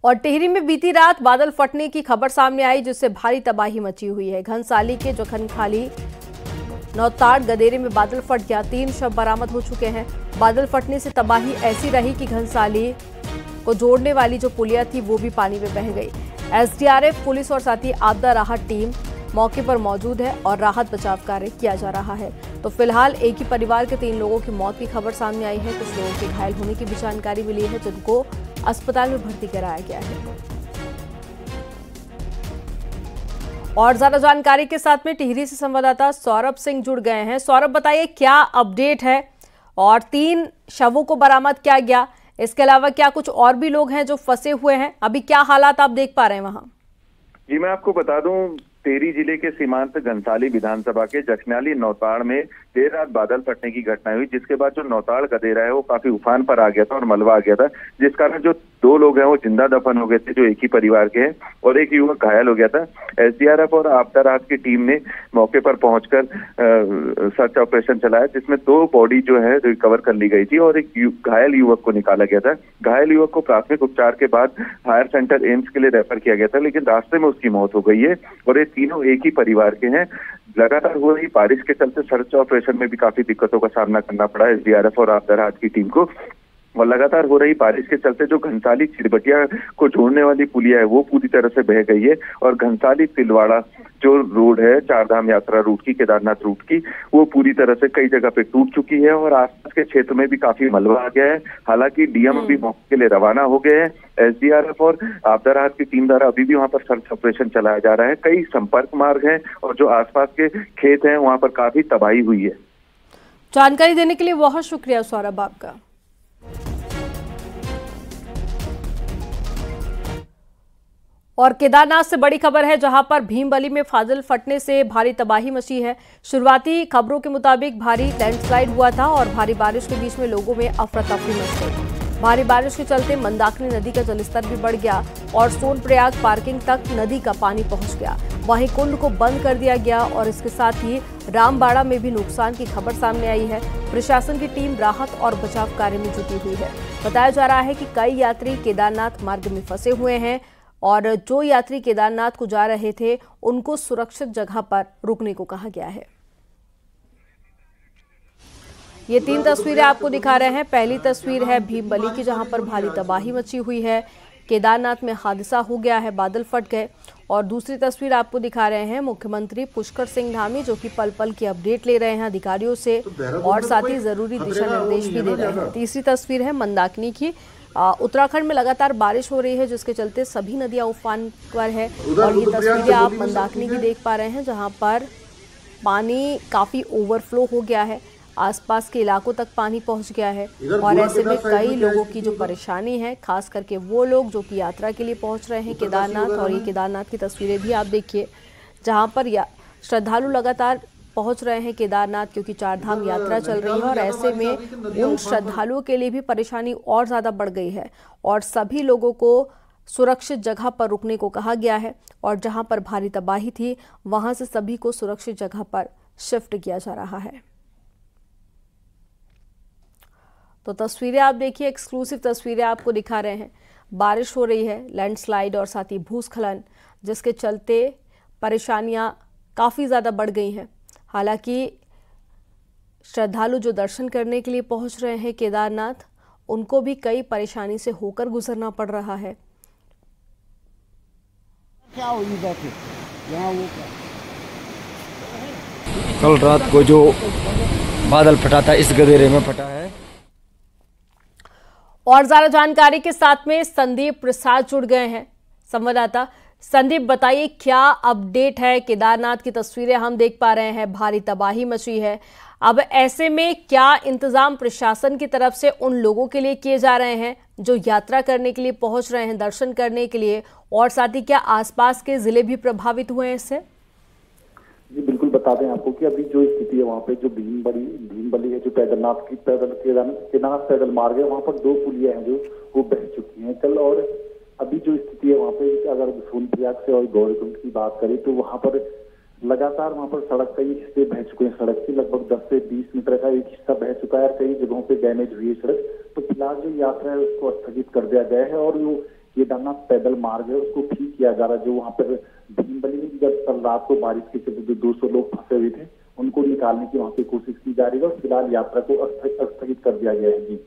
और टिहरी में बीती रात बादल फटने की खबर सामने आई, जिससे भारी तबाही मची हुई है। घनसाली के जखनखाली नौताड़ गदेरे में बादल फट गया। 3 शव बरामद हो चुके हैं। बादल फटने से तबाही ऐसी रही कि घनसाली को जोड़ने वाली जो पुलिया थी वो भी पानी में बह गई। एसडीआरएफ, पुलिस और साथ ही आपदा राहत टीम मौके पर मौजूद है और राहत बचाव कार्य किया जा रहा है। तो फिलहाल एक ही परिवार के 3 लोगों की मौत की खबर सामने आई है। कुछ लोगों के घायल होने की भी जानकारी मिली है, जिनको अस्पताल में भर्ती कराया गया है। और ज्यादा जानकारी के साथ में टिहरी से संवाददाता सौरभ सिंह जुड़ गए हैं। सौरभ, बताइए क्या अपडेट है और 3 शवों को बरामद किया गया, इसके अलावा क्या कुछ और भी लोग हैं जो फंसे हुए हैं? अभी क्या हालात आप देख पा रहे हैं वहां? जी, मैं आपको बता दूं, टिहरी जिले के सीमांत घनसाली विधानसभा के जखनाली नौताड़ में देर रात बादल फटने की घटना हुई, जिसके बाद जो नौताड़ गदेरा है वो काफी उफान पर आ गया था और मलबा आ गया था, जिस कारण जो 2 लोग हैं वो जिंदा दफन हो गए थे, जो एक ही परिवार के हैं, और एक युवक घायल हो गया था। एसडीआरएफ और आपदा राहत की टीम ने मौके पर पहुंचकर सर्च ऑपरेशन चलाया, जिसमें 2 बॉडी जो है रिकवर कर ली गई थी और एक घायल युवक को निकाला गया था। घायल युवक को प्राथमिक उपचार के बाद हायर सेंटर एम्स के लिए रेफर किया गया था, लेकिन रास्ते में उसकी मौत हो गई है और ये तीनों एक ही परिवार के हैं। लगातार हो रही बारिश के चलते सर्च ऑपरेशन में भी काफी दिक्कतों का सामना करना पड़ा एसडीआरएफ और आपदा राहत की टीम को। और लगातार हो रही बारिश के चलते जो घनसाली चिरबटिया को जोड़ने वाली पुलिया है वो पूरी तरह से बह गई है और घनसाली तिलवाड़ा जो रोड है, 4 धाम यात्रा रूट की, केदारनाथ रूट की, वो पूरी तरह से कई जगह पे टूट चुकी है और आसपास के क्षेत्र में भी काफी मलबा आ गया है। हालांकि डीएम भी मौके के लिए रवाना हो गए हैं। एसडीआरएफ और आपदा राहत की टीम द्वारा अभी भी वहां पर सर्च ऑपरेशन चलाया जा रहा है। कई संपर्क मार्ग हैं और जो आसपास के खेत हैं वहां पर काफी तबाही हुई है। जानकारी देने के लिए बहुत शुक्रिया सौरभ आपका। और केदारनाथ से बड़ी खबर है, जहां पर भीमबली में बादल फटने से भारी तबाही मची है। शुरुआती खबरों के मुताबिक भारी लैंडस्लाइड हुआ था और भारी बारिश के बीच में लोगों में अफरा तफरी मच गई। भारी बारिश के चलते मंदाकिनी नदी का जलस्तर भी बढ़ गया और सोनप्रयाग पार्किंग तक नदी का पानी पहुंच गया। वहीं कुंड को बंद कर दिया गया और इसके साथ ही रामबाड़ा में भी नुकसान की खबर सामने आई है। प्रशासन की टीम राहत और बचाव कार्य में जुटी हुई है। बताया जा रहा है कि कई यात्री केदारनाथ मार्ग में फंसे हुए हैं और जो यात्री केदारनाथ को जा रहे थे उनको सुरक्षित जगह पर रुकने को कहा गया है। ये 3 तस्वीरें आपको दिखा रहे हैं। पहली तस्वीर है भीमबली की, जहां पर भारी तबाही मची हुई है। केदारनाथ में हादसा हो गया है, बादल फट गए। और दूसरी तस्वीर आपको दिखा रहे हैं मुख्यमंत्री पुष्कर सिंह धामी, जो कि पल पल की अपडेट ले रहे हैं अधिकारियों से और साथ ही जरूरी दिशा निर्देश भी दे रहे हैं। तीसरी तस्वीर है मंदाकिनी की। उत्तराखंड में लगातार बारिश हो रही है, जिसके चलते सभी नदियां उफान पर है। और ये तस्वीरें आप मंदाकिनी की देख पा रहे हैं, जहां पर पानी काफी ओवरफ्लो हो गया है, आसपास के इलाकों तक पानी पहुंच गया है। और ऐसे में कई लोगों की जो परेशानी है, खास करके वो लोग जो कि यात्रा के लिए पहुंच रहे हैं केदारनाथ। और ये केदारनाथ की तस्वीरें भी आप देखिए, जहां पर श्रद्धालु लगातार पहुंच रहे हैं केदारनाथ, क्योंकि 4 धाम यात्रा चल रही है। और ऐसे में उन श्रद्धालुओं के लिए भी परेशानी और ज्यादा बढ़ गई है और सभी लोगों को सुरक्षित जगह पर रुकने को कहा गया है। और जहां पर भारी तबाही थी वहां से सभी को सुरक्षित जगह पर शिफ्ट किया जा रहा है। तो तस्वीरें आप देखिए, एक्सक्लूसिव तस्वीरें आपको दिखा रहे हैं। बारिश हो रही है, लैंडस्लाइड और साथ ही भूस्खलन, जिसके चलते परेशानियां काफी ज्यादा बढ़ गई हैं। हालांकि श्रद्धालु जो दर्शन करने के लिए पहुंच रहे हैं केदारनाथ, उनको भी कई परेशानी से होकर गुजरना पड़ रहा है। क्या हुई बैठे यहाँ वो क्या? कल रात को जो बादल फटा था इस गदेरे में फटा है। और ज्यादा जानकारी के साथ में संदीप प्रसाद जुड़ गए हैं, संवाददाता। संदीप, बताइए क्या अपडेट है? केदारनाथ की तस्वीरें हम देख पा रहे हैं, भारी तबाही मची है। अब ऐसे में क्या इंतजाम प्रशासन की तरफ से उन लोगों के लिए किए जा रहे हैं जो यात्रा करने के लिए पहुंच रहे हैं, दर्शन करने के लिए? और साथ ही क्या आसपास के जिले भी प्रभावित हुए हैं इससे? जी बिल्कुल, बता दें आपको कि अभी जो स्थिति है वहाँ पे जो भीमबली है, जो केदारनाथ पैदल मार्ग है, वहाँ पर 2 पुलिया हैं जो वो बह चुकी हैं कल। और अभी जो स्थिति है वहाँ पे, अगर सोनप्रयाग से और गौरीकुंड की बात करें तो वहाँ पर लगातार वहाँ पर सड़क कई हिस्से बह चुके हैं। सड़क की लगभग 10 से 20 मीटर का एक हिस्सा बह चुका है और कई जगहों पे डैमेज हुई है सड़क। तो फिलहाल जो यात्रा है उसको स्थगित कर दिया गया है और वो केदारनाथ पैदल मार्ग है उसको ठीक किया जा रहा है। जो वहाँ पर भीमबली में जब कल रात को बारिश के चलते जो 200 लोग फंसे हुए थे उनको निकालने की वहाँ पे कोशिश की जा रही है और फिलहाल यात्रा को स्थगित कर दिया गया है। जी,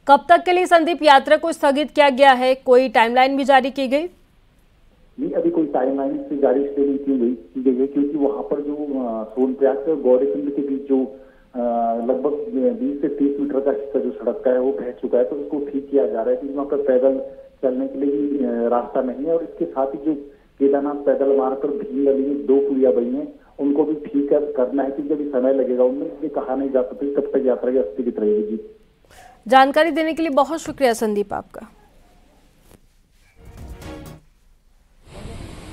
कब तक के लिए संदीप यात्रा को स्थगित किया गया है? कोई टाइमलाइन भी जारी की गई? नहीं, अभी कोई टाइमलाइन से जारी नहीं की गई है क्योंकि वहाँ पर जो सोनप्रयाग से गौरीकुंड के बीच जो लगभग 20 से 30 मीटर का हिस्सा जो सड़क का है वो बह चुका है, तो उसको ठीक किया जा रहा है क्योंकि वहाँ पर पैदल चलने के लिए भी रास्ता नहीं है। और इसके साथ ही जो केदारनाथ पैदल मार्ग पर भीमबली में 2 पुलिया बनी है उनको भी ठीक करना है क्योंकि अभी समय लगेगा उनमें, ये कहा नहीं जा सकती कब तक यात्रा स्थगित रहेगी। जी, जानकारी देने के लिए बहुत शुक्रिया संदीप आपका।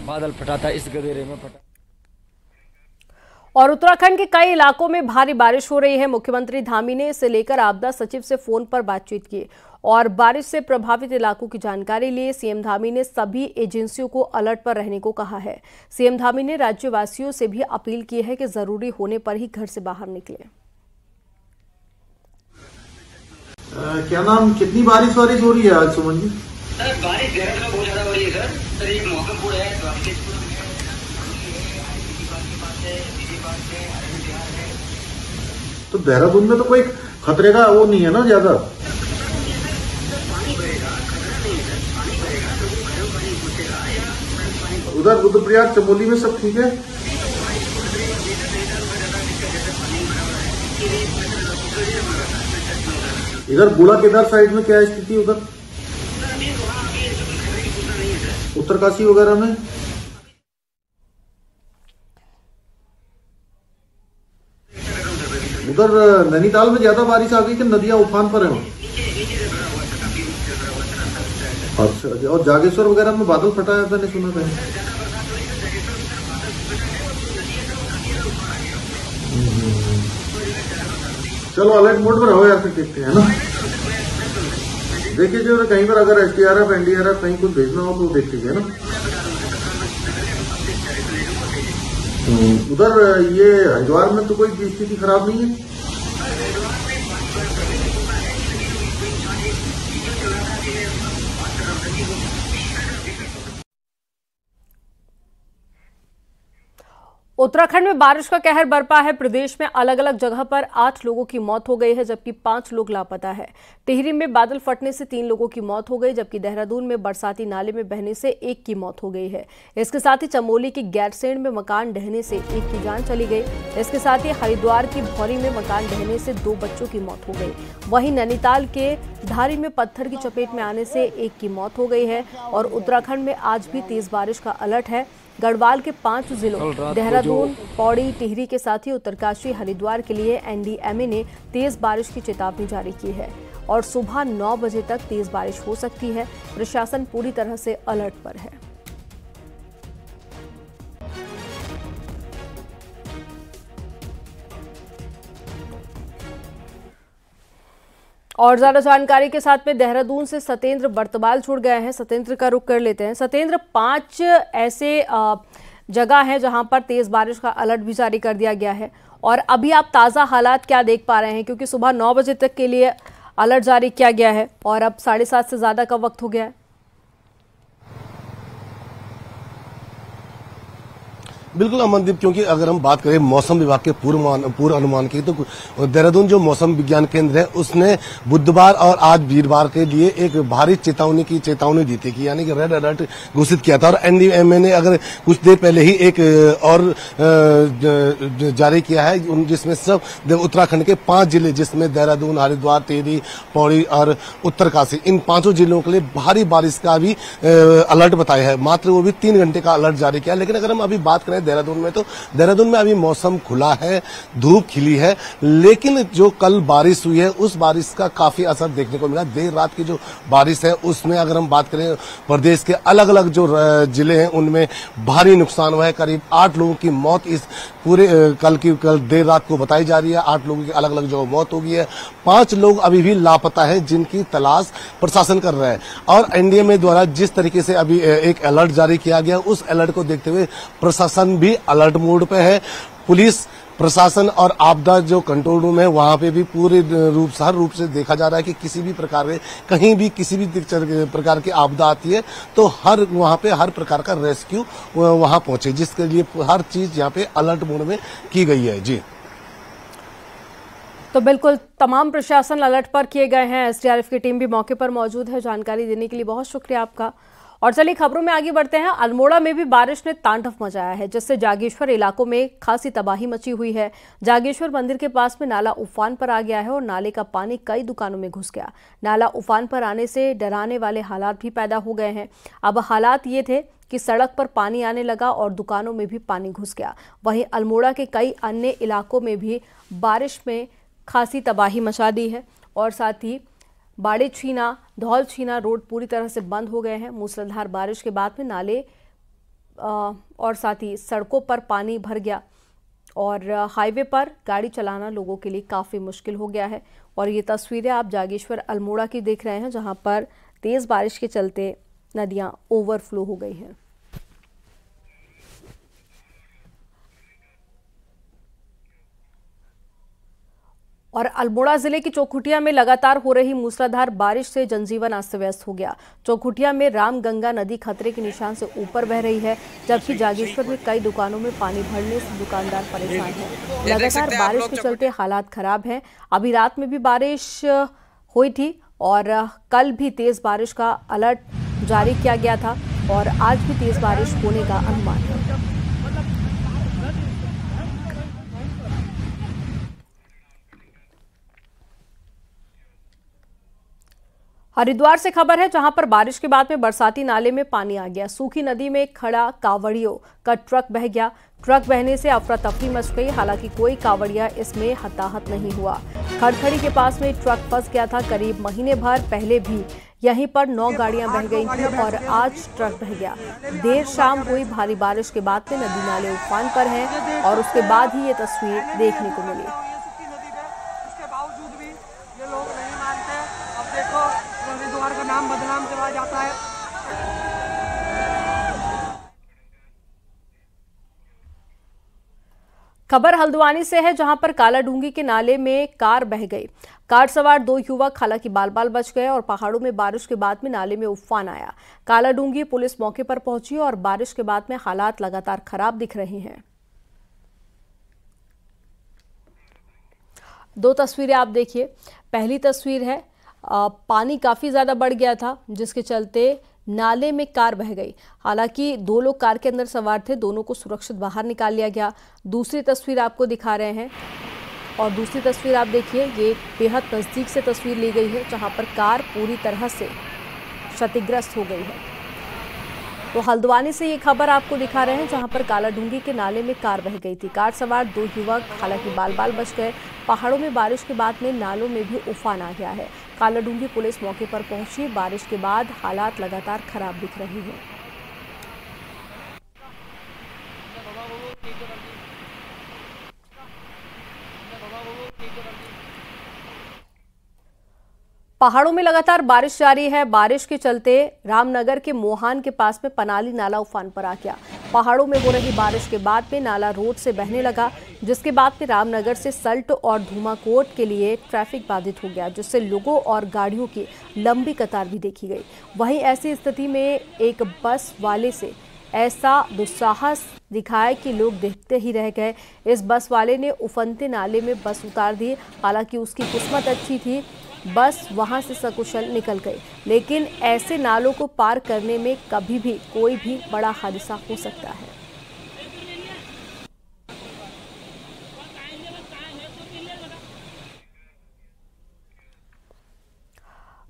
बादल फटाता इस गदेरे में फटा। और उत्तराखंड के कई इलाकों में भारी बारिश हो रही है। मुख्यमंत्री धामी ने इसे लेकर आपदा सचिव से फोन पर बातचीत की और बारिश से प्रभावित इलाकों की जानकारी ली। सीएम धामी ने सभी एजेंसियों को अलर्ट पर रहने को कहा है। सीएम धामी ने राज्यवासियों से भी अपील की है कि जरूरी होने पर ही घर से बाहर निकले। क्या नाम, कितनी बारिश हो रही है आज सुमन जी? सर बारिश देहरादून में बहुत ज्यादा हो रही है सर एक मौसम पूरा है। तो देहरादून में तो कोई खतरे का वो नहीं है ना ज्यादा? उधर रुद्रप्रयाग चमोली में सब ठीक है? इधर बूढ़ा केदार साइड में क्या स्थिति उधर उत्तरकाशी वगैरह में? उधर नैनीताल में ज्यादा बारिश आ गई कि नदियां उफान पर हैं? अच्छा, और जागेश्वर वगैरह में बादल फटाया था, नहीं सुना था? चलो अलर्ट मोड में रहो या फिर देखते हैं ना। देखिए जो कहीं पर अगर SDRF NDRF कहीं कुछ भेजना हो तो देख लीजिए ना। उधर ये हरिद्वार में तो कोई स्थिति खराब नहीं है? उत्तराखंड में बारिश का कहर बरपा है। प्रदेश में अलग अलग जगह पर 8 लोगों की मौत हो गई है जबकि 5 लोग लापता है। टिहरी में बादल फटने से 3 लोगों की मौत हो गई जबकि देहरादून में बरसाती नाले में बहने से 1 की मौत हो गई है। इसके साथ ही चमोली की गैरसेंण में मकान ढहने से 1 की जान चली गई। इसके साथ ही हरिद्वार की भौरी में मकान ढहने से 2 बच्चों की मौत हो गई। वहीं नैनीताल के धारी में पत्थर की चपेट में आने से 1 की मौत हो गई है। और उत्तराखंड में आज भी तेज बारिश का अलर्ट है। गढ़वाल के 5 जिलों देहरादून, पौड़ी, टिहरी के साथ ही उत्तरकाशी, हरिद्वार के लिए NDMA ने तेज बारिश की चेतावनी जारी की है और सुबह 9 बजे तक तेज बारिश हो सकती है। प्रशासन पूरी तरह से अलर्ट पर है। और ज्यादा जानकारी के साथ में देहरादून से सतेंद्र बर्तवाल जुड़ गए हैं। सतेंद्र का रुख कर लेते हैं। सतेंद्र, 5 ऐसे जगह हैं जहां पर तेज बारिश का अलर्ट भी जारी कर दिया गया है और अभी आप ताज़ा हालात क्या देख पा रहे हैं? क्योंकि सुबह 9 बजे तक के लिए अलर्ट जारी किया गया है और अब 7:30 से ज़्यादा का वक्त हो गया है। बिल्कुल अमनदीप, क्योंकि अगर हम बात करें मौसम विभाग के पूर्व अनुमान की, तो देहरादून जो मौसम विज्ञान केंद्र है उसने बुधवार और आज वीरवार के लिए एक भारी चेतावनी दी थी कि यानी कि रेड अलर्ट घोषित किया था। और NDMA ने अगर कुछ देर पहले ही एक और जारी किया है जिसमें सब उत्तराखंड के 5 जिले जिसमें देहरादून, हरिद्वार, टिहरी, पौड़ी और उत्तरकाशी, इन 5 जिलों के लिए भारी बारिश का भी अलर्ट बताया है। मात्र वो भी 3 घंटे का अलर्ट जारी किया। लेकिन अगर हम अभी बात करें देहरादून में, तो देहरादून में अभी मौसम खुला है, धूप खिली है, लेकिन जो कल बारिश हुई है उस बारिश का काफी असर देखने को मिला। देर रात की जो बारिश है उसमें अगर हम बात करें प्रदेश के अलग अलग जो जिले हैं उनमें भारी नुकसान हुआ है। करीब 8 लोगों की मौत इस पूरे कल देर रात को बताई जा रही है। 8 लोगों की अलग अलग जो मौत हो गई है। 5 लोग अभी भी लापता है जिनकी तलाश प्रशासन कर रहा है। और NDMA द्वारा जिस तरीके से अभी एक अलर्ट जारी किया गया उस अलर्ट को देखते हुए प्रशासन भी अलर्ट मोड पे है। पुलिस प्रशासन और आपदा जो कंट्रोल रूम है वहां पे भी पूरे हर रूप से देखा जा रहा है कि किसी भी प्रकार के कहीं भी किसी भी प्रकार की आपदा आती है तो वहां पे हर प्रकार का रेस्क्यू वहां पहुंचे, जिसके लिए हर चीज यहाँ पे अलर्ट मोड में की गई है। जी तो बिल्कुल तमाम प्रशासन अलर्ट पर किए गए हैं। एसडीआरएफ की टीम भी मौके पर मौजूद है। जानकारी देने के लिए बहुत शुक्रिया आपका। और चलिए खबरों में आगे बढ़ते हैं। अल्मोड़ा में भी बारिश ने तांडव मचाया है, जिससे जागेश्वर इलाकों में खासी तबाही मची हुई है। जागेश्वर मंदिर के पास में नाला उफान पर आ गया है और नाले का पानी कई दुकानों में घुस गया। नाला उफान पर आने से डराने वाले हालात भी पैदा हो गए हैं। अब हालात ये थे कि सड़क पर पानी आने लगा और दुकानों में भी पानी घुस गया। वहीं अल्मोड़ा के कई अन्य इलाकों में भी बारिश में खासी तबाही मचा दी है और साथ ही बाड़े छीना धौल छीना रोड पूरी तरह से बंद हो गए हैं। मूसलाधार बारिश के बाद में नाले और साथ ही सड़कों पर पानी भर गया और हाईवे पर गाड़ी चलाना लोगों के लिए काफ़ी मुश्किल हो गया है। और ये तस्वीरें आप जागेश्वर अल्मोड़ा की देख रहे हैं, जहां पर तेज़ बारिश के चलते नदियां ओवरफ्लो हो गई हैं। और अल्मोड़ा जिले की चौखुटिया में लगातार हो रही मूसलाधार बारिश से जनजीवन अस्त व्यस्त हो गया। चौखुटिया में रामगंगा नदी खतरे के निशान से ऊपर बह रही है, जबकि जागेश्वर में कई दुकानों में पानी भरने से दुकानदार परेशान हैं। लगातार बारिश के चलते हालात खराब हैं। अभी रात में भी बारिश हुई थी और कल भी तेज बारिश का अलर्ट जारी किया गया था और आज भी तेज बारिश होने का अनुमान है। हरिद्वार से खबर है, जहां पर बारिश के बाद में बरसाती नाले में पानी आ गया। सूखी नदी में खड़ा कावड़ियों का ट्रक बह गया। ट्रक बहने से अफरा तफरी मच गई। हालांकि कोई कावड़िया इसमें हताहत नहीं हुआ। खड़खड़ी के पास में ट्रक फंस गया था। करीब महीने भर पहले भी यहीं पर 9 गाड़ियां बह गई थी और आज ट्रक बह गया। देर शाम हुई भारी बारिश के बाद में नदी नाले उफान पर हैं और उसके बाद ही ये तस्वीर देखने को मिली। हरिद्वार का नाम बदनाम चला जाता है। खबर हल्द्वानी से है, जहां पर कालाडूंगी के नाले में कार बह गई। कार सवार 2 युवक हालांकि बाल बाल बच गए और पहाड़ों में बारिश के बाद में नाले में उफान आया। कालाडूंगी पुलिस मौके पर पहुंची और बारिश के बाद में हालात लगातार खराब दिख रहे हैं। 2 तस्वीरें आप देखिए। पहली तस्वीर है, पानी काफ़ी ज़्यादा बढ़ गया था, जिसके चलते नाले में कार बह गई। हालांकि 2 लोग कार के अंदर सवार थे, दोनों को सुरक्षित बाहर निकाल लिया गया। दूसरी तस्वीर आपको दिखा रहे हैं और दूसरी तस्वीर आप देखिए, ये बेहद नज़दीक से तस्वीर ली गई है, जहां पर कार पूरी तरह से क्षतिग्रस्त हो गई है। तो हल्द्वानी से ये खबर आपको दिखा रहे हैं, जहां पर कालाडूंगी के नाले में कार बह गई थी। कार सवार 2 युवक हालांकि बाल बाल बच गए। पहाड़ों में बारिश के बाद में नालों में भी उफान आ गया है। कालाडूंगी पुलिस मौके पर पहुंची। बारिश के बाद हालात लगातार खराब दिख रहे हैं। पहाड़ों में लगातार बारिश जारी है। बारिश के चलते रामनगर के मोहान के पास में पनाली नाला उफान पर आ गया। पहाड़ों में हो रही बारिश के बाद में नाला रोड से बहने लगा, जिसके बाद में रामनगर से सल्ट और धूमाकोट के लिए ट्रैफिक बाधित हो गया, जिससे लोगों और गाड़ियों की लंबी कतार भी देखी गई। वहीं ऐसी स्थिति में एक बस वाले से ऐसा दुस्साहस दिखाया कि लोग देखते ही रह गए। इस बस वाले ने उफनते नाले में बस उतार दी। हालांकि उसकी किस्मत अच्छी थी, बस वहां से सकुशल निकल गई। लेकिन ऐसे नालों को पार करने में कभी भी कोई भी बड़ा हादसा हो सकता है।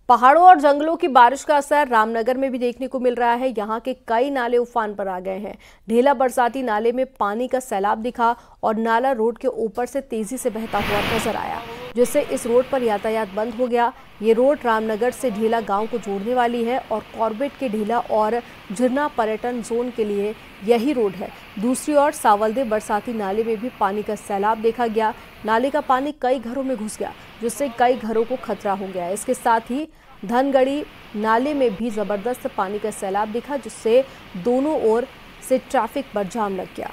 पहाड़ों और जंगलों की बारिश का असर रामनगर में भी देखने को मिल रहा है। यहाँ के कई नाले उफान पर आ गए हैं। ढेला बरसाती नाले में पानी का सैलाब दिखा और नाला रोड के ऊपर से तेजी से बहता हुआ नजर आया, जिससे इस रोड पर यातायात बंद हो गया। ये रोड रामनगर से ढेला गांव को जोड़ने वाली है और कॉर्बेट के ढेला और झरना पर्यटन जोन के लिए यही रोड है। दूसरी ओर सावलदे बरसाती नाले में भी पानी का सैलाब देखा गया। नाले का पानी कई घरों में घुस गया, जिससे कई घरों को खतरा हो गया। इसके साथ ही धनगढ़ी नाले में भी जबरदस्त पानी का सैलाब दिखा, जिससे दोनों ओर से ट्रैफिक पर जाम लग गया।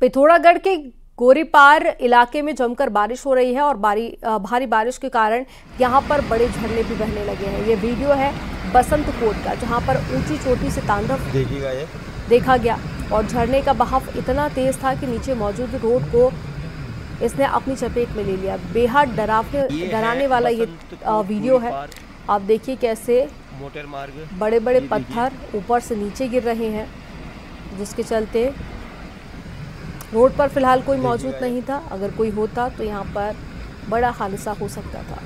पिथौरागढ़ के गोरीपार इलाके में जमकर बारिश हो रही है और भारी बारिश के कारण यहां पर बड़े झरने भी बहने लगे हैं। ये वीडियो है बसंत कोट का, जहां पर ऊंची चोटी से तांडव देखा गया और झरने का बहाव इतना तेज था कि नीचे मौजूद रोड को इसने अपनी चपेट में ले लिया। बेहद डराने वाला ये वीडियो है। आप देखिए कैसे बड़े बड़े पत्थर ऊपर से नीचे गिर रहे हैं, जिसके चलते रोड पर फिलहाल कोई मौजूद नहीं था। अगर कोई होता तो यहाँ पर बड़ा हादसा हो सकता था।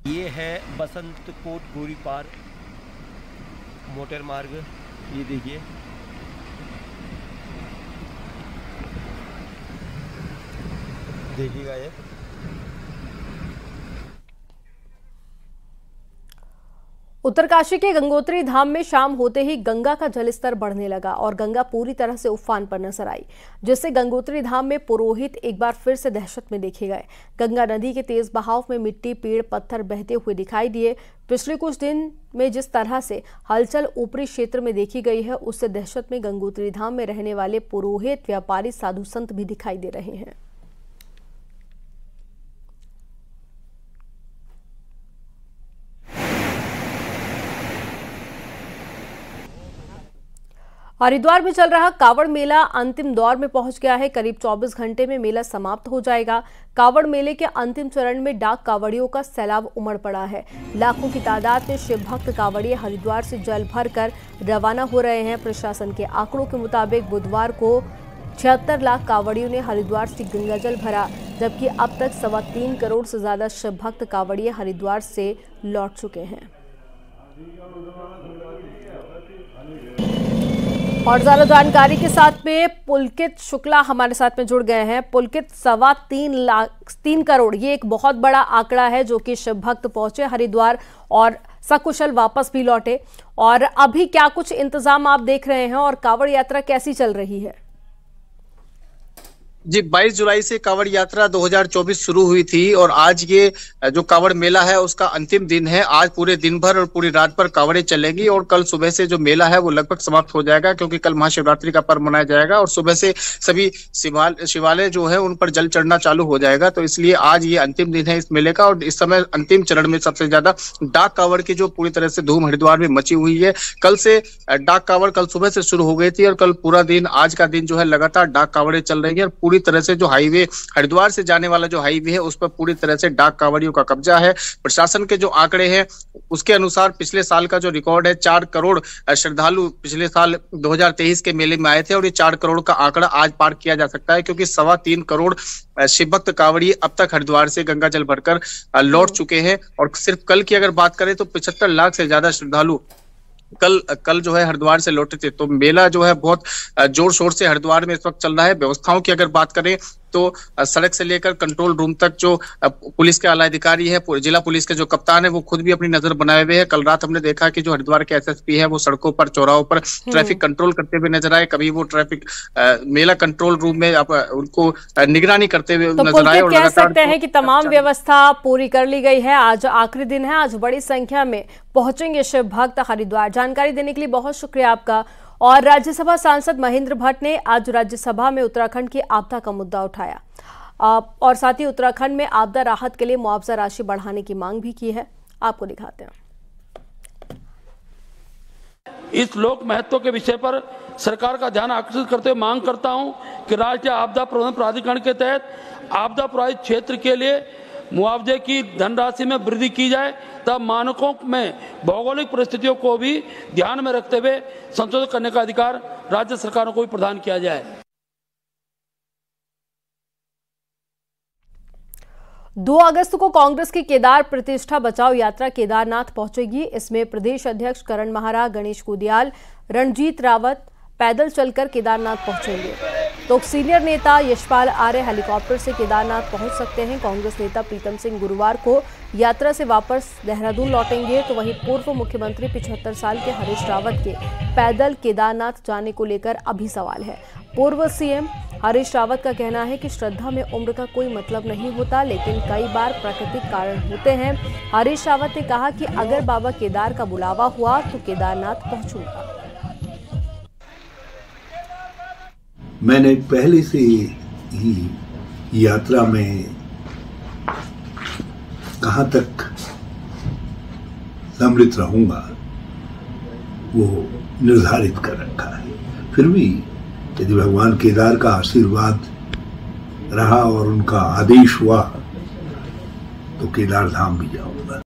ये है बसंत कोट गोरीपार मोटर मार्ग। ये देखिए देखिएगा ये उत्तरकाशी के गंगोत्री धाम में शाम होते ही गंगा का जलस्तर बढ़ने लगा और गंगा पूरी तरह से उफान पर नजर आई, जिससे गंगोत्री धाम में पुरोहित एक बार फिर से दहशत में देखे गए। गंगा नदी के तेज बहाव में मिट्टी, पेड़, पत्थर बहते हुए दिखाई दिए। पिछले कुछ दिन में जिस तरह से हलचल ऊपरी क्षेत्र में देखी गई है, उससे दहशत में गंगोत्री धाम में रहने वाले पुरोहित, व्यापारी, साधु संत भी दिखाई दे रहे हैं। हरिद्वार में चल रहा कावड़ मेला अंतिम दौर में पहुंच गया है। करीब 24 घंटे में मेला समाप्त हो जाएगा। कावड़ मेले के अंतिम चरण में डाक कावड़ियों का सैलाब उमड़ पड़ा है। लाखों की तादाद में शिव भक्त कावड़िए हरिद्वार से जल भरकर रवाना हो रहे हैं। प्रशासन के आंकड़ों के मुताबिक बुधवार को 76 लाख कावड़ियों ने हरिद्वार से गंगाजल भरा, जबकि अब तक 3.25 करोड़ से ज्यादा शिव भक्त कावड़िए हरिद्वार से लौट चुके हैं। और ज्यादा जानकारी के साथ में पुलकित शुक्ला हमारे साथ में जुड़ गए हैं। पुलकित, 3 करोड़ ये एक बहुत बड़ा आंकड़ा है जो कि शिव भक्त पहुंचे हरिद्वार और सकुशल वापस भी लौटे। और अभी क्या कुछ इंतजाम आप देख रहे हैं और कांवड़ यात्रा कैसी चल रही है? जी, 22 जुलाई से कांवड़ यात्रा 2024 शुरू हुई थी और आज ये जो कांवड़ मेला है उसका अंतिम दिन है। आज पूरे दिन भर और पूरी रात भर कांवड़ें चलेंगी और कल सुबह से जो मेला है वो लगभग समाप्त हो जाएगा, क्योंकि कल महाशिवरात्रि का पर्व मनाया जाएगा और सुबह से सभी शिवालय जो है उन पर जल चढ़ना चालू हो जाएगा। तो इसलिए आज ये अंतिम दिन है इस मेले का और इस समय अंतिम चरण में सबसे ज्यादा डाक कांवड़ की जो पूरी तरह से धूम हरिद्वार में मची हुई है। कल से डाक कांवड़ कल सुबह से शुरू हो गई थी और कल पूरा दिन, आज का दिन जो है लगातार डाक कांवड़ें चल रही है और पूरी तरह से जो हाईवे हरिद्वार से जाने वाला जो हाईवे है उस पर पूरी तरह से डाक कांवड़ियों का कब्जा है। प्रशासन के जो आंकड़े हैं उसके अनुसार पिछले साल का जो रिकॉर्ड है 4 करोड़ श्रद्धालु पिछले साल 2023 के मेले में आए थे और ये 4 करोड़ का आंकड़ा आज पार किया जा सकता है, क्योंकि 3.25 करोड़ शिव भक्त कांवड़िए अब तक हरिद्वार से गंगा जल भरकर लौट चुके हैं। और सिर्फ कल की अगर बात करें तो 75 लाख से ज्यादा श्रद्धालु कल जो है हरिद्वार से लौटे थे। तो मेला जो है बहुत जोर शोर से हरिद्वार में इस वक्त चल रहा है। व्यवस्थाओं की अगर बात करें तो सड़क से लेकर कंट्रोल रूम तक जो पुलिस के आला अधिकारी है, जिला पुलिस के जो कप्तान है, वो खुद भी अपनी नजर बनाए हुए हैं। कल रात हमने देखा कि जो हरिद्वार के एसएसपी है वो सड़कों पर, चौराहों पर ट्रैफिक कंट्रोल करते हुए नजर आए। कभी वो ट्रैफिक मेला कंट्रोल रूम में उनको निगरानी करते हुए नजर आए। और कह सकते हैं कि तमाम व्यवस्था पूरी कर ली गई है। आज आखिरी दिन है, आज बड़ी संख्या में पहुंचेंगे शिव भक्त हरिद्वार। जानकारी देने के लिए बहुत शुक्रिया आपका। और राज्यसभा सांसद महेंद्र भट्ट ने आज राज्यसभा में उत्तराखंड की आपदा का मुद्दा उठाया और साथ ही उत्तराखंड में आपदा राहत के लिए मुआवजा राशि बढ़ाने की मांग भी की है। आपको दिखाते हैं। इस लोक महत्व के विषय पर सरकार का ध्यान आकर्षित करते हुए मांग करता हूं कि राष्ट्रीय आपदा प्रबंधन प्राधिकरण के तहत आपदा प्रभावित क्षेत्र के लिए मुआवजे की धनराशि में वृद्धि की जाए, तब मानकों में भौगोलिक परिस्थितियों को भी ध्यान में रखते हुए संशोधन करने का अधिकार राज्य सरकारों को भी प्रदान किया जाए। 2 अगस्त को कांग्रेस की केदार प्रतिष्ठा बचाओ यात्रा केदारनाथ पहुंचेगी। इसमें प्रदेश अध्यक्ष करण महारा, गणेश कुदियाल, रणजीत रावत पैदल चलकर केदारनाथ पहुंचेंगे। तो सीनियर नेता यशपाल आर्य हेलीकॉप्टर से केदारनाथ पहुंच सकते हैं। कांग्रेस नेता प्रीतम सिंह गुरुवार को यात्रा से वापस देहरादून लौटेंगे। तो वहीं पूर्व मुख्यमंत्री 75 साल के हरीश रावत के पैदल केदारनाथ जाने को लेकर अभी सवाल है। पूर्व सीएम हरीश रावत का कहना है कि श्रद्धा में उम्र का कोई मतलब नहीं होता, लेकिन कई बार प्राकृतिक कारण होते हैं। हरीश रावत ने कहा कि अगर बाबा केदार का बुलावा हुआ तो केदारनाथ पहुंचूंगा। मैंने पहले से ही यात्रा में कहाँ तक सम्मिलित रहूंगा वो निर्धारित कर रखा है। फिर भी यदि भगवान केदार का आशीर्वाद रहा और उनका आदेश हुआ तो केदार धाम भी जाऊंगा।